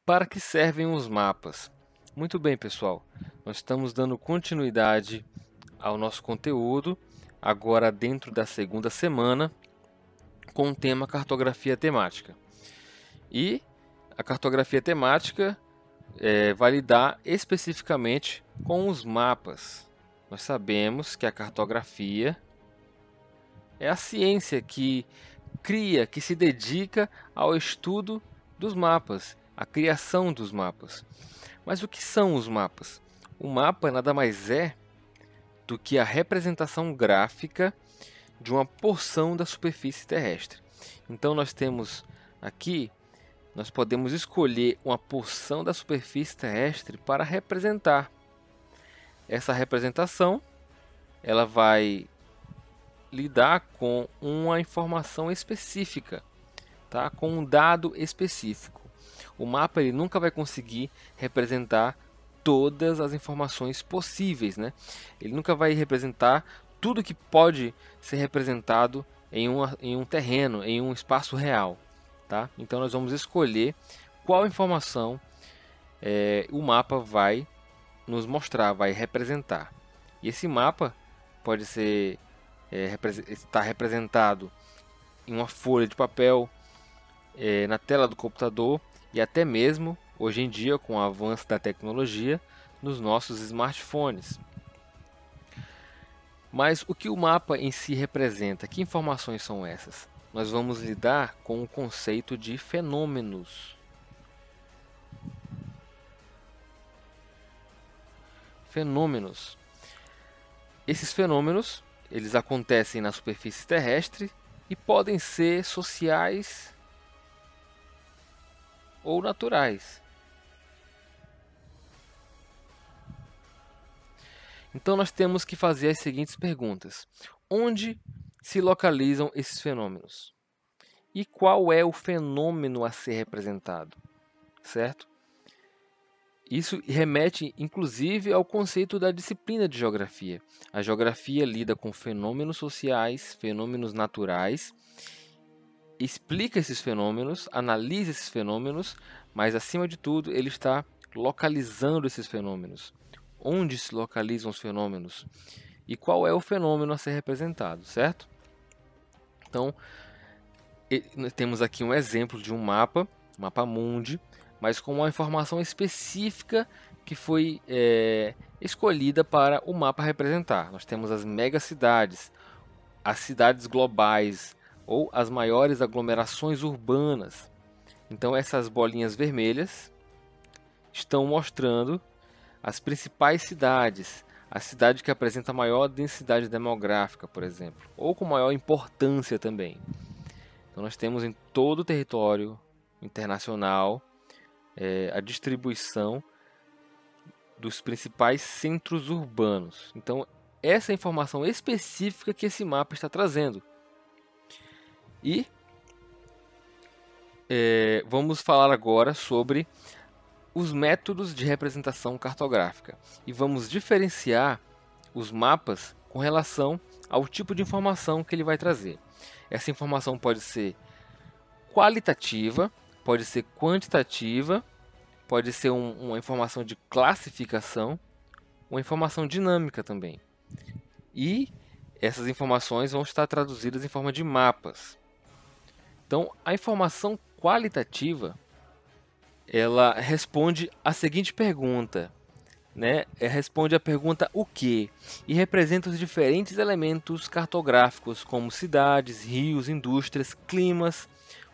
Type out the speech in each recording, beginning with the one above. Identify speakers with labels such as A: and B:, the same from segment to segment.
A: Para que servem os mapas? Muito bem, pessoal. Nós estamos dando continuidade ao nosso conteúdo, agora dentro da segunda semana, com o tema cartografia temática. E a cartografia temática vai lidar especificamente com os mapas. Nós sabemos que a cartografia é a ciência que cria, que se dedica ao estudo dos mapas, à criação dos mapas. Mas o que são os mapas? O mapa nada mais é do que a representação gráfica de uma porção da superfície terrestre. Então nós temos aqui, nós podemos escolher uma porção da superfície terrestre para representar. Essa representação, ela vai lidar com uma informação específica, tá? Com um dado específico. O mapa ele nunca vai conseguir representar todas as informações possíveis, né? Ele nunca vai representar tudo que pode ser representado em um terreno, em um espaço real, tá? Então nós vamos escolher qual informação o mapa vai nos mostrar, vai representar. E esse mapa pode ser estar representado em uma folha de papel, na tela do computador e até mesmo, hoje em dia, com o avanço da tecnologia, nos nossos smartphones. Mas o que o mapa em si representa? Que informações são essas? Nós vamos lidar com o conceito de fenômenos. Fenômenos. Esses fenômenos, eles acontecem na superfície terrestre e podem ser sociais ou naturais. Então nós temos que fazer as seguintes perguntas: onde se localizam esses fenômenos? E qual é o fenômeno a ser representado? Certo? Isso remete inclusive ao conceito da disciplina de geografia. A geografia lida com fenômenos sociais, fenômenos naturais, explica esses fenômenos, analisa esses fenômenos, mas acima de tudo ele está localizando esses fenômenos. Onde se localizam os fenômenos e qual é o fenômeno a ser representado, certo? Então, temos aqui um exemplo de um mapa mundi, mas com uma informação específica que foi escolhida para o mapa representar. Nós temos as megacidades, as cidades globais ou as maiores aglomerações urbanas. Então, essas bolinhas vermelhas estão mostrando as principais cidades, a cidade que apresenta maior densidade demográfica, por exemplo, ou com maior importância também. Então nós temos em todo o território internacional a distribuição dos principais centros urbanos. Então essa é a informação específica que esse mapa está trazendo. E vamos falar agora sobre os métodos de representação cartográfica e vamos diferenciar os mapas com relação ao tipo de informação que ele vai trazer. Essa informação pode ser qualitativa, pode ser quantitativa, pode ser uma informação de classificação, uma informação dinâmica também. E essas informações vão estar traduzidas em forma de mapas. Então, a informação qualitativa ela responde a seguinte pergunta, né? Responde a pergunta o que e representa os diferentes elementos cartográficos como cidades, rios, indústrias, climas,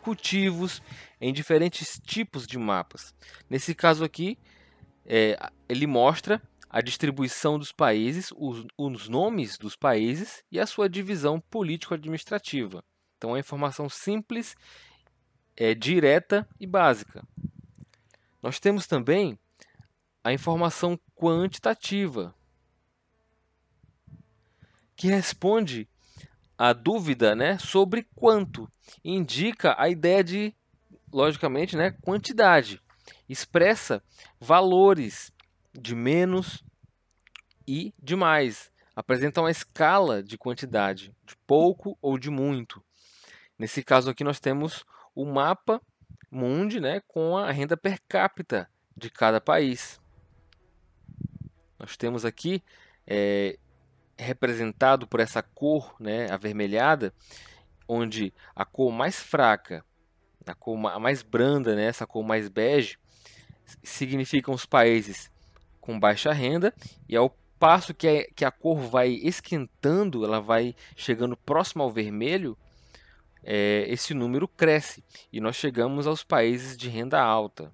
A: cultivos em diferentes tipos de mapas. Nesse caso aqui, ele mostra a distribuição dos países, os nomes dos países e a sua divisão político-administrativa. Então, é uma informação simples, direta e básica. Nós temos também a informação quantitativa, que responde à dúvida, né, sobre quanto. Indica a ideia de, logicamente, né, quantidade. Expressa valores de menos e de mais. Apresenta uma escala de quantidade, de pouco ou de muito. Nesse caso aqui nós temos o mapa mundi, né, com a renda per capita de cada país. Nós temos aqui representado por essa cor, né, avermelhada, onde a cor mais fraca, a cor mais branda, né, essa cor mais bege, significam os países com baixa renda, e ao passo que a cor vai esquentando, ela vai chegando próximo ao vermelho, esse número cresce e nós chegamos aos países de renda alta.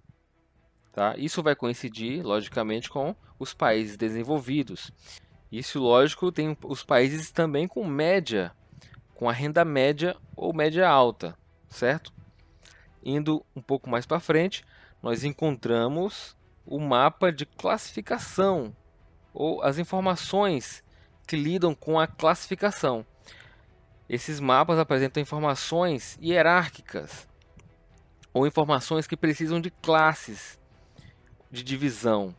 A: Tá? Isso vai coincidir, logicamente, com os países desenvolvidos. Isso, lógico, tem os países também com média, com a renda média ou média alta, certo? Indo um pouco mais para frente, nós encontramos o mapa de classificação, ou as informações que lidam com a classificação. Esses mapas apresentam informações hierárquicas, ou informações que precisam de classes de divisão.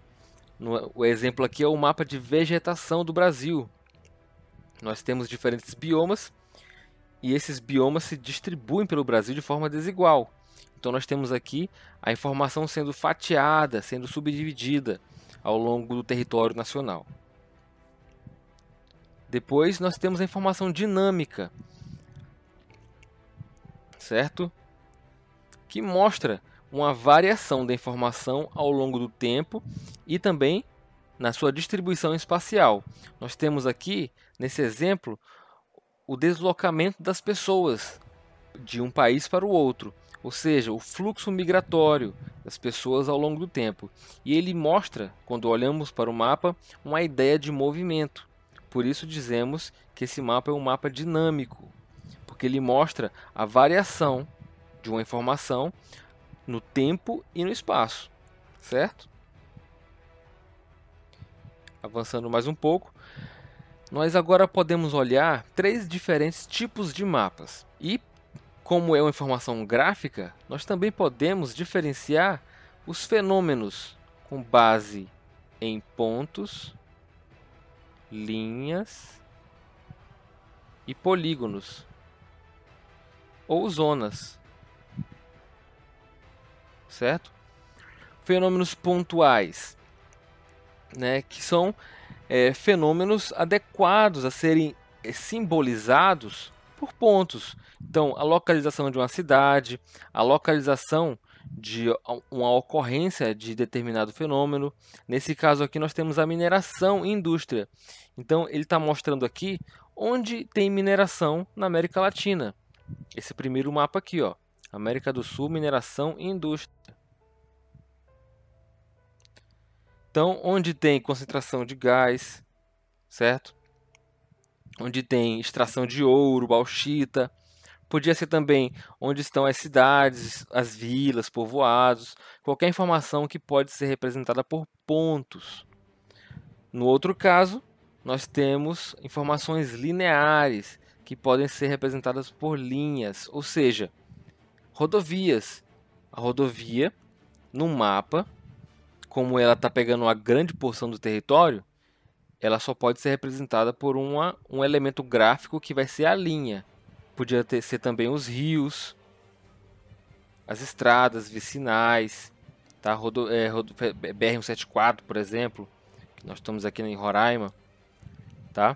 A: O exemplo aqui é o mapa de vegetação do Brasil. Nós temos diferentes biomas, e esses biomas se distribuem pelo Brasil de forma desigual. Então nós temos aqui a informação sendo fatiada, sendo subdividida ao longo do território nacional. Depois nós temos a informação dinâmica, certo? Que mostra uma variação da informação ao longo do tempo e também na sua distribuição espacial. Nós temos aqui, nesse exemplo, o deslocamento das pessoas de um país para o outro, ou seja, o fluxo migratório das pessoas ao longo do tempo. E ele mostra, quando olhamos para o mapa, uma ideia de movimento. Por isso dizemos que esse mapa é um mapa dinâmico, porque ele mostra a variação de uma informação no tempo e no espaço, certo? Avançando mais um pouco, nós agora podemos olhar 3 diferentes tipos de mapas. E como é uma informação gráfica, nós também podemos diferenciar os fenômenos com base em pontos, linhas e polígonos, ou zonas, certo? Fenômenos pontuais, né, que são fenômenos adequados a serem simbolizados por pontos. Então, a localização de uma cidade, a localização de uma ocorrência de determinado fenômeno. Nesse caso aqui, nós temos a mineração e indústria. Então, ele está mostrando aqui onde tem mineração na América Latina. Esse primeiro mapa aqui, ó, América do Sul, mineração e indústria. Então, onde tem concentração de gás, certo? Onde tem extração de ouro, bauxita. Podia ser também onde estão as cidades, as vilas, povoados, qualquer informação que pode ser representada por pontos. No outro caso, nós temos informações lineares, que podem ser representadas por linhas, ou seja, rodovias. A rodovia, no mapa, como ela está pegando uma grande porção do território, ela só pode ser representada por um elemento gráfico que vai ser a linha. Podia ser também os rios, as estradas vicinais, tá? BR-174, por exemplo, que nós estamos aqui em Roraima. Tá?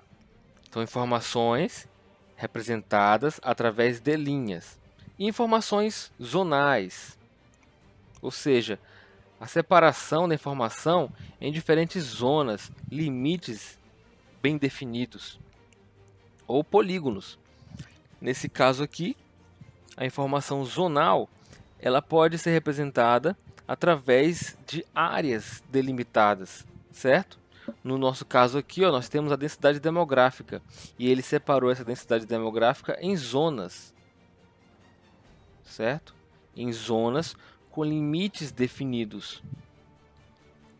A: São informações representadas através de linhas. E informações zonais, ou seja, a separação da informação em diferentes zonas, limites bem definidos, ou polígonos. Nesse caso aqui, a informação zonal ela pode ser representada através de áreas delimitadas, certo? No nosso caso aqui, ó, nós temos a densidade demográfica e ele separou essa densidade demográfica em zonas, certo? Em zonas com limites definidos.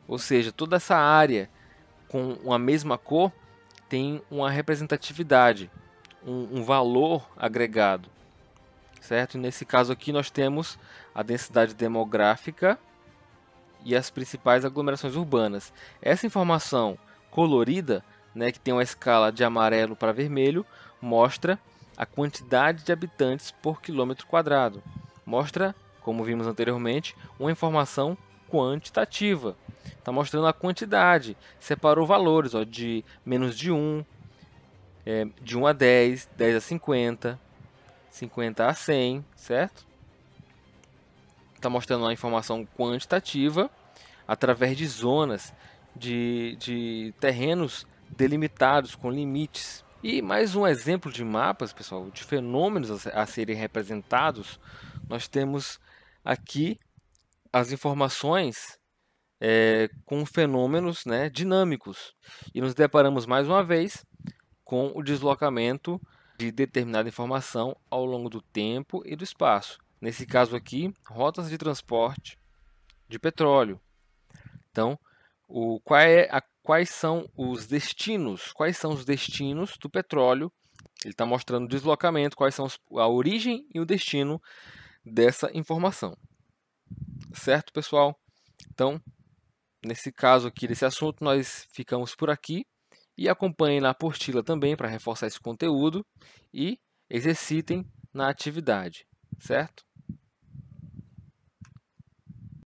A: Ou seja, toda essa área com uma mesma cor tem uma representatividade, um valor agregado, certo? Nesse caso aqui nós temos a densidade demográfica e as principais aglomerações urbanas. Essa informação colorida, né, que tem uma escala de amarelo para vermelho, mostra a quantidade de habitantes por quilômetro quadrado. Mostra como vimos anteriormente, uma informação quantitativa. Está mostrando a quantidade, separou valores, ó, de menos de 1, de 1 a 10, 10 a 50, 50 a 100, certo? Está mostrando uma informação quantitativa através de zonas, de terrenos delimitados com limites. E mais um exemplo de mapas, pessoal, de fenômenos a serem representados, nós temos aqui as informações com fenômenos, né, dinâmicos. E nos deparamos mais uma vez com o deslocamento de determinada informação ao longo do tempo e do espaço. Nesse caso aqui, rotas de transporte de petróleo. Então, quais são os destinos? Quais são os destinos do petróleo? Ele está mostrando o deslocamento, quais são a origem e o destino dessa informação. Certo, pessoal? Então, nesse caso aqui, desse assunto, nós ficamos por aqui. E acompanhem na apostila também para reforçar esse conteúdo e exercitem na atividade, certo?